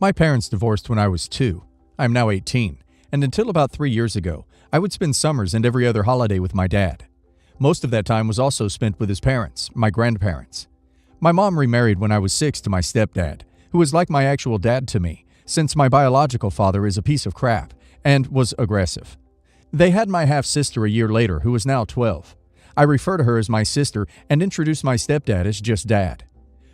My parents divorced when I was 2. I am now 18, and until about 3 years ago, I would spend summers and every other holiday with my dad. Most of that time was also spent with his parents, my grandparents. My mom remarried when I was 6 to my stepdad, who was like my actual dad to me, since my biological father is a piece of crap and was aggressive. They had my half-sister a year later, who is now 12. I refer to her as my sister and introduce my stepdad as just dad.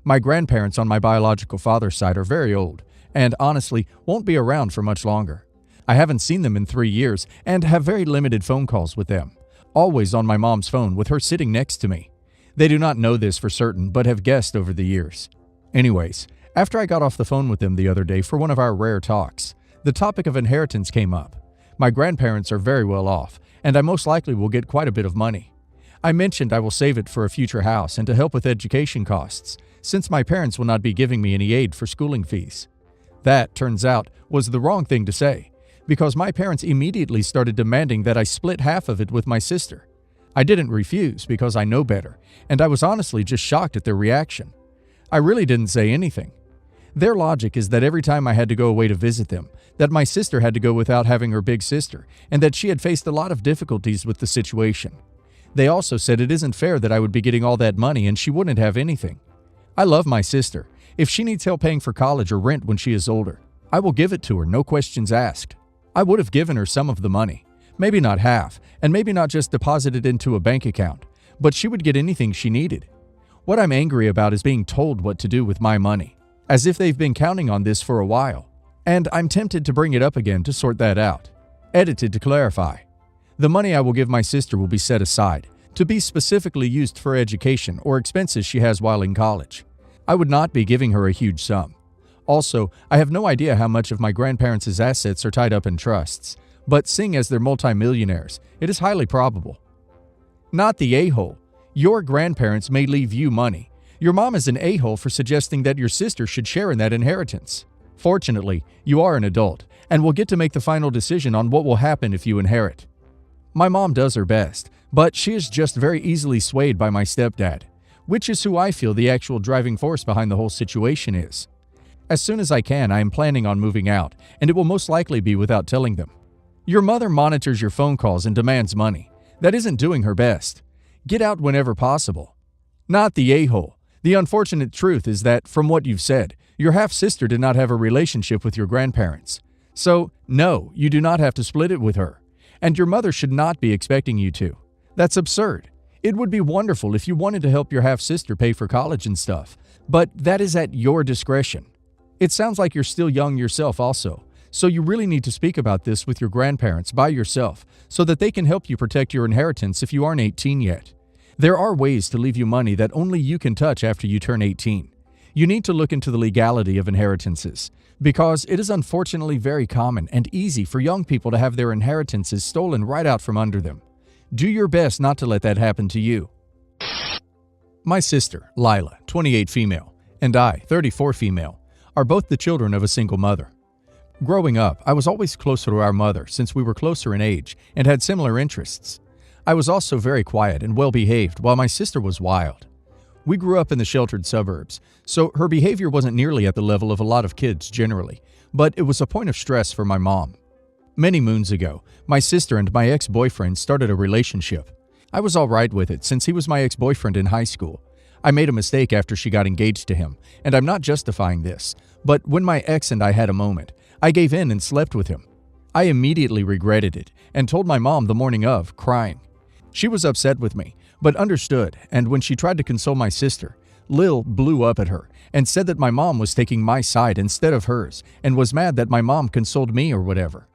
My grandparents on my biological father's side are very old, and honestly won't be around for much longer. I haven't seen them in 3 years and have very limited phone calls with them, always on my mom's phone with her sitting next to me. They do not know this for certain, but have guessed over the years. Anyways, after I got off the phone with them the other day for one of our rare talks, the topic of inheritance came up. My grandparents are very well off, and I most likely will get quite a bit of money. I mentioned I will save it for a future house and to help with education costs, since my parents will not be giving me any aid for schooling fees. That, turns out, was the wrong thing to say, because my parents immediately started demanding that I split half of it with my sister. I didn't refuse because I know better, and I was honestly just shocked at their reaction. I really didn't say anything. Their logic is that every time I had to go away to visit them, that my sister had to go without having her big sister, and that she had faced a lot of difficulties with the situation. They also said it isn't fair that I would be getting all that money and she wouldn't have anything. I love my sister. If she needs help paying for college or rent when she is older, I will give it to her, no questions asked. I would have given her some of the money. Maybe not half, and maybe not just deposit it into a bank account, but she would get anything she needed. What I'm angry about is being told what to do with my money, as if they've been counting on this for a while, and I'm tempted to bring it up again to sort that out. Edited to clarify. The money I will give my sister will be set aside, to be specifically used for education or expenses she has while in college. I would not be giving her a huge sum. Also, I have no idea how much of my grandparents' assets are tied up in trusts, but seeing as they're multimillionaires, it is highly probable. Not the a-hole. Your grandparents may leave you money. Your mom is an a-hole for suggesting that your sister should share in that inheritance. Fortunately, you are an adult and will get to make the final decision on what will happen if you inherit. My mom does her best, but she is just very easily swayed by my stepdad, which is who I feel the actual driving force behind the whole situation is. As soon as I can, I am planning on moving out, and it will most likely be without telling them. Your mother monitors your phone calls and demands money. That isn't doing her best. Get out whenever possible. Not the a-hole. The unfortunate truth is that, from what you've said, your half-sister did not have a relationship with your grandparents. So, no, you do not have to split it with her. And your mother should not be expecting you to. That's absurd. It would be wonderful if you wanted to help your half-sister pay for college and stuff, but that is at your discretion. It sounds like you're still young yourself also, so you really need to speak about this with your grandparents by yourself so that they can help you protect your inheritance if you aren't 18 yet. There are ways to leave you money that only you can touch after you turn 18. You need to look into the legality of inheritances, because it is unfortunately very common and easy for young people to have their inheritances stolen right out from under them. Do your best not to let that happen to you. My sister, Lila, 28 female, and I, 34 female, are both the children of a single mother. Growing up, I was always closer to our mother since we were closer in age and had similar interests. I was also very quiet and well-behaved while my sister was wild. We grew up in the sheltered suburbs, so her behavior wasn't nearly at the level of a lot of kids generally, but it was a point of stress for my mom. Many moons ago, my sister and my ex-boyfriend started a relationship. I was all right with it since he was my ex-boyfriend in high school. I made a mistake after she got engaged to him, and I'm not justifying this, but when my ex and I had a moment, I gave in and slept with him. I immediately regretted it and told my mom the morning of, crying. She was upset with me, but understood, and when she tried to console my sister, Lil blew up at her and said that my mom was taking my side instead of hers and was mad that my mom consoled me or whatever.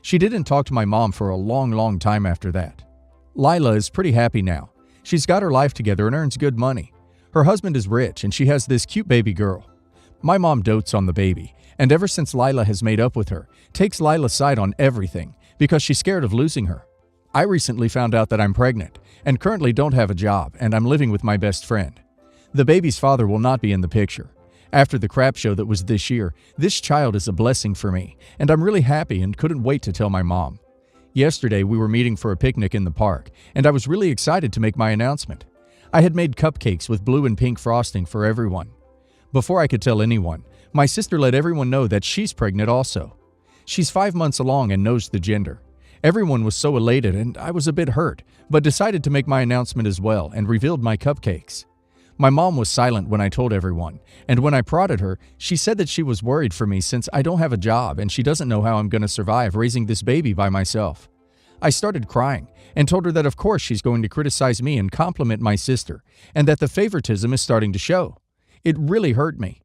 She didn't talk to my mom for a long time after that. Lila is pretty happy now. She's got her life together and earns good money. Her husband is rich and she has this cute baby girl. My mom dotes on the baby, and ever since Lila has made up with her, takes Lila's side on everything because she's scared of losing her. I recently found out that I'm pregnant and currently don't have a job, and I'm living with my best friend. The baby's father will not be in the picture. After the crap show that was this year, this child is a blessing for me, and I'm really happy and couldn't wait to tell my mom. Yesterday we were meeting for a picnic in the park, and I was really excited to make my announcement. I had made cupcakes with blue and pink frosting for everyone. Before I could tell anyone, My sister let everyone know that she's pregnant also. She's 5 months along and knows the gender. Everyone was so elated and I was a bit hurt, but decided to make my announcement as well and revealed my cupcakes. My mom was silent when I told everyone, and when I prodded her, she said that she was worried for me since I don't have a job and she doesn't know how I'm going to survive raising this baby by myself. I started crying and told her that of course she's going to criticize me and compliment my sister, and that the favoritism is starting to show. It really hurt me.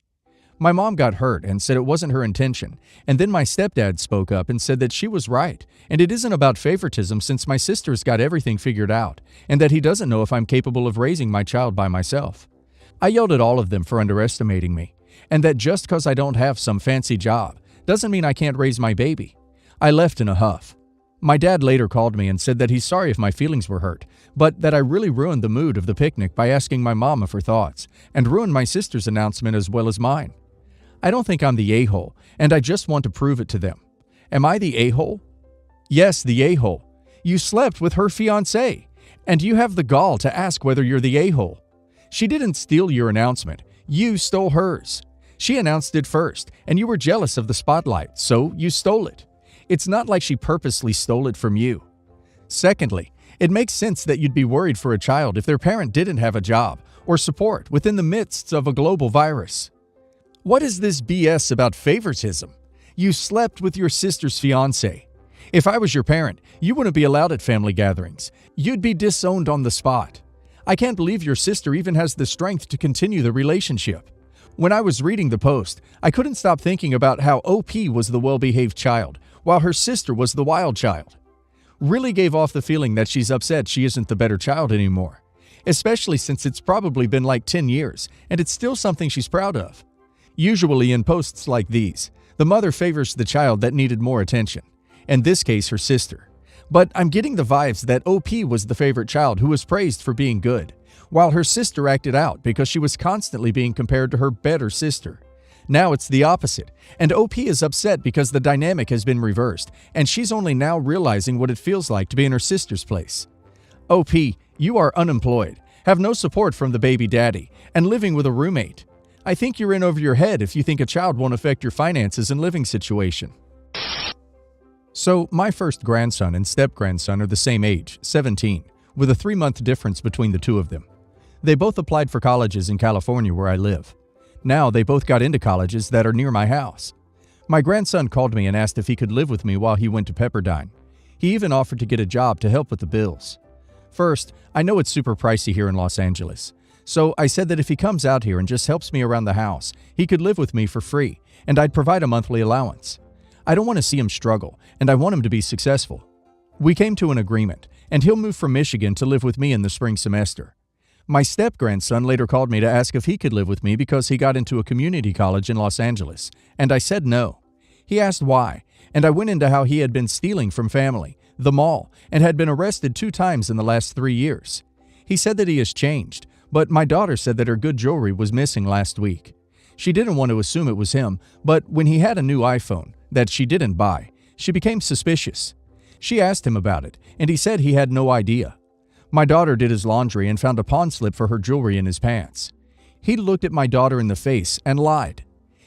My mom got hurt and said it wasn't her intention, and then my stepdad spoke up and said that she was right, and it isn't about favoritism since my sister's got everything figured out, and that he doesn't know if I'm capable of raising my child by myself. I yelled at all of them for underestimating me, and that just because I don't have some fancy job doesn't mean I can't raise my baby. I left in a huff. My dad later called me and said that he's sorry if my feelings were hurt, but that I really ruined the mood of the picnic by asking my mom of her thoughts, and ruined my sister's announcement as well as mine. I don't think I'm the a-hole, and I just want to prove it to them. Am I the a-hole? Yes, the a-hole. You slept with her fiancé, and you have the gall to ask whether you're the a-hole. She didn't steal your announcement. You stole hers. She announced it first, and you were jealous of the spotlight, so you stole it. It's not like she purposely stole it from you. Secondly, it makes sense that you'd be worried for a child if their parent didn't have a job or support within the midst of a global virus. What is this BS about favoritism? You slept with your sister's fiancé. If I was your parent, you wouldn't be allowed at family gatherings. You'd be disowned on the spot. I can't believe your sister even has the strength to continue the relationship. When I was reading the post, I couldn't stop thinking about how OP was the well-behaved child, while her sister was the wild child. Really gave off the feeling that she's upset she isn't the better child anymore, especially since it's probably been like 10 years, and it's still something she's proud of. Usually in posts like these, the mother favors the child that needed more attention, in this case her sister. But I'm getting the vibes that OP was the favorite child who was praised for being good, while her sister acted out because she was constantly being compared to her better sister. Now it's the opposite, and OP is upset because the dynamic has been reversed, and she's only now realizing what it feels like to be in her sister's place. OP, you are unemployed, have no support from the baby daddy, and living with a roommate. I think you're in over your head if you think a child won't affect your finances and living situation. So, my first grandson and step-grandson are the same age, 17, with a 3-month difference between the two of them. They both applied for colleges in California where I live. Now they both got into colleges that are near my house. My grandson called me and asked if he could live with me while he went to Pepperdine. He even offered to get a job to help with the bills. First, I know it's super pricey here in Los Angeles. So I said that if he comes out here and just helps me around the house, he could live with me for free, and I'd provide a monthly allowance. I don't want to see him struggle, and I want him to be successful. We came to an agreement, and he'll move from Michigan to live with me in the spring semester. My step-grandson later called me to ask if he could live with me because he got into a community college in Los Angeles, and I said no. He asked why, and I went into how he had been stealing from family, the mall, and had been arrested 2 times in the last 3 years. He said that he has changed, but my daughter said that her good jewelry was missing last week. She didn't want to assume it was him, but when he had a new iPhone that she didn't buy, she became suspicious. She asked him about it, and he said he had no idea. My daughter did his laundry and found a pawn slip for her jewelry in his pants. He looked at my daughter in the face and lied.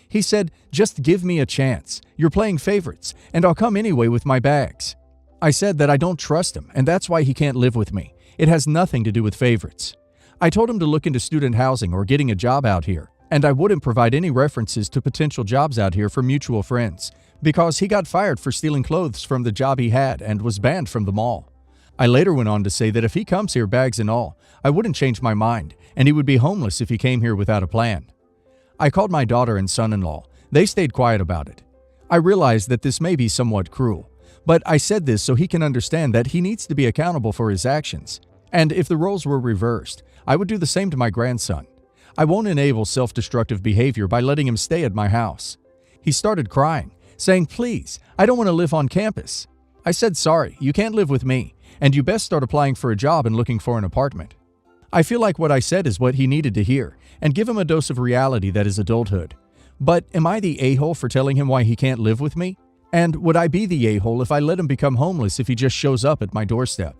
He said, "Just give me a chance. You're playing favorites, and I'll come anyway with my bags." I said that I don't trust him, and that's why he can't live with me. It has nothing to do with favorites. I told him to look into student housing or getting a job out here, and I wouldn't provide any references to potential jobs out here for mutual friends, because he got fired for stealing clothes from the job he had and was banned from the mall. I later went on to say that if he comes here bags and all, I wouldn't change my mind, and he would be homeless if he came here without a plan. I called my daughter and son-in-law. They stayed quiet about it. I realized that this may be somewhat cruel, but I said this so he can understand that he needs to be accountable for his actions. And if the roles were reversed, I would do the same to my grandson. I won't enable self-destructive behavior by letting him stay at my house. He started crying, saying, "Please, I don't want to live on campus." I said, "Sorry, you can't live with me, and you best start applying for a job and looking for an apartment." I feel like what I said is what he needed to hear, and give him a dose of reality that is adulthood. But am I the a-hole for telling him why he can't live with me? And would I be the a-hole if I let him become homeless if he just shows up at my doorstep?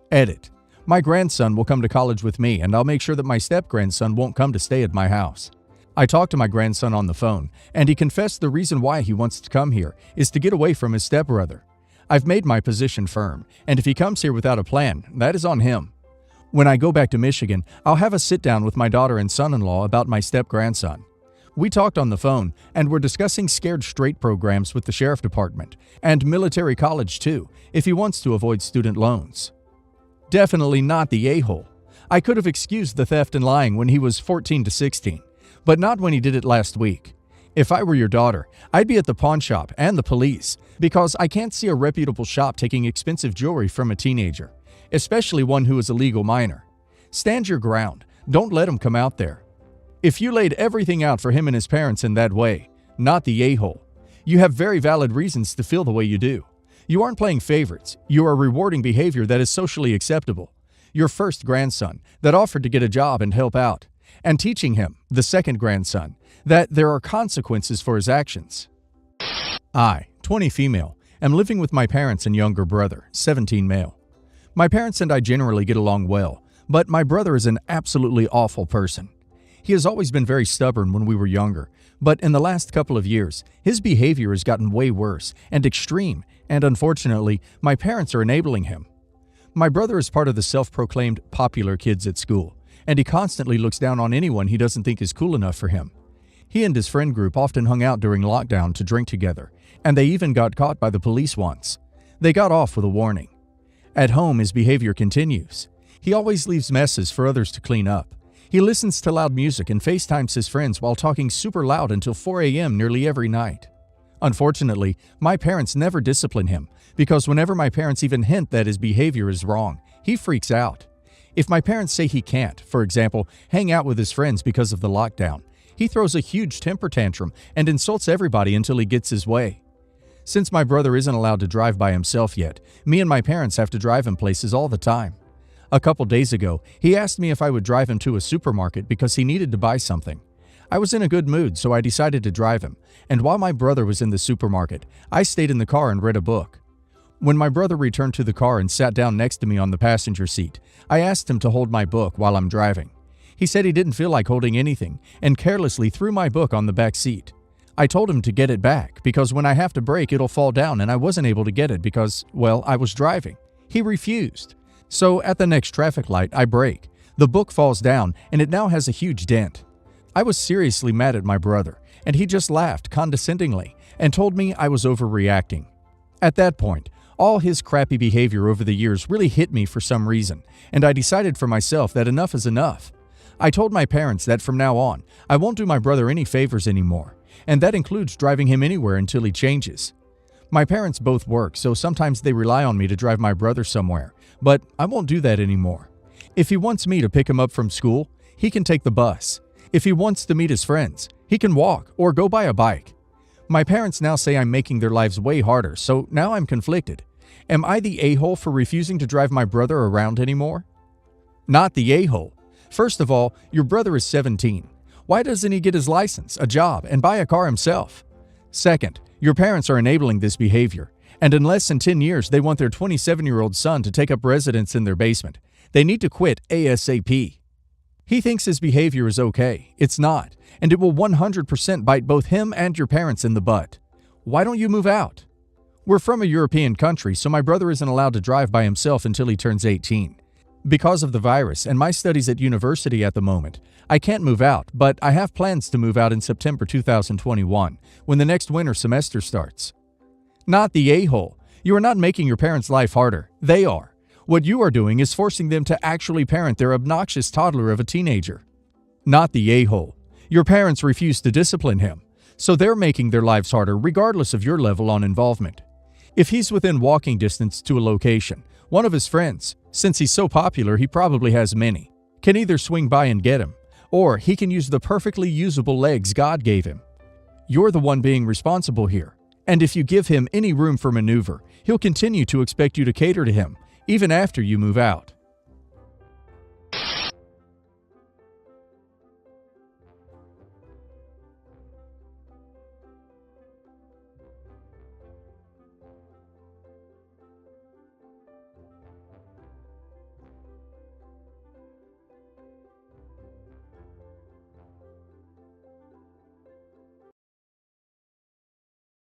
Edit. My grandson will come to college with me, and I'll make sure that my step-grandson won't come to stay at my house. I talked to my grandson on the phone, and he confessed the reason why he wants to come here is to get away from his stepbrother. I've made my position firm, and if he comes here without a plan, that is on him. When I go back to Michigan, I'll have a sit-down with my daughter and son-in-law about my step-grandson. We talked on the phone, and we're discussing scared straight programs with the sheriff department, and military college too, if he wants to avoid student loans. Definitely not the a-hole. I could have excused the theft and lying when he was 14 to 16, but not when he did it last week. If I were your daughter, I'd be at the pawn shop and the police, because I can't see a reputable shop taking expensive jewelry from a teenager, especially one who is a legal minor. Stand your ground. Don't let him come out there. If you laid everything out for him and his parents in that way, not the a-hole, you have very valid reasons to feel the way you do. You aren't playing favorites. You are rewarding behavior that is socially acceptable. Your first grandson that offered to get a job and help out, and teaching him, the second grandson, that there are consequences for his actions. I, 20 female, am living with my parents and younger brother, 17 male. My parents and I generally get along well, but my brother is an absolutely awful person. He has always been very stubborn when we were younger, but in the last couple of years, his behavior has gotten way worse and extreme, and unfortunately, my parents are enabling him. My brother is part of the self-proclaimed popular kids at school, and he constantly looks down on anyone he doesn't think is cool enough for him. He and his friend group often hung out during lockdown to drink together, and they even got caught by the police once. They got off with a warning. At home, his behavior continues. He always leaves messes for others to clean up. He listens to loud music and FaceTimes his friends while talking super loud until 4 a.m. nearly every night. Unfortunately, my parents never discipline him, because whenever my parents even hint that his behavior is wrong, he freaks out. If my parents say he can't, for example, hang out with his friends because of the lockdown, he throws a huge temper tantrum and insults everybody until he gets his way. Since my brother isn't allowed to drive by himself yet, me and my parents have to drive him places all the time. A couple days ago, he asked me if I would drive him to a supermarket because he needed to buy something. I was in a good mood, so I decided to drive him, and while my brother was in the supermarket, I stayed in the car and read a book. When my brother returned to the car and sat down next to me on the passenger seat, I asked him to hold my book while I'm driving. He said he didn't feel like holding anything and carelessly threw my book on the back seat. I told him to get it back because when I have to brake, it'll fall down, and I wasn't able to get it because, well, I was driving. He refused. So at the next traffic light, I brake. The book falls down, and it now has a huge dent. I was seriously mad at my brother, and he just laughed condescendingly and told me I was overreacting. At that point, all his crappy behavior over the years really hit me for some reason, and I decided for myself that enough is enough. I told my parents that from now on, I won't do my brother any favors anymore, and that includes driving him anywhere until he changes. My parents both work, so sometimes they rely on me to drive my brother somewhere, but I won't do that anymore. If he wants me to pick him up from school, he can take the bus. If he wants to meet his friends, he can walk or go buy a bike. My parents now say I'm making their lives way harder, so now I'm conflicted. Am I the a-hole for refusing to drive my brother around anymore? Not the a-hole. First of all, your brother is 17. Why doesn't he get his license, a job, and buy a car himself? Second, your parents are enabling this behavior, and in less than 10 years they want their 27-year-old son to take up residence in their basement. They need to quit ASAP. He thinks his behavior is okay. It's not, and it will 100% bite both him and your parents in the butt. Why don't you move out? We're from a European country, so my brother isn't allowed to drive by himself until he turns 18. Because of the virus and my studies at university at the moment, I can't move out, but I have plans to move out in September 2021, when the next winter semester starts. Not the a-hole. You are not making your parents' life harder. They are. What you are doing is forcing them to actually parent their obnoxious toddler of a teenager. Not the a-hole. Your parents refuse to discipline him, so they're making their lives harder regardless of your level on involvement. If he's within walking distance to a location, one of his friends, since he's so popular he probably has many, can either swing by and get him, or he can use the perfectly usable legs God gave him. You're the one being responsible here, and if you give him any room for maneuver, he'll continue to expect you to cater to him, even after you move out.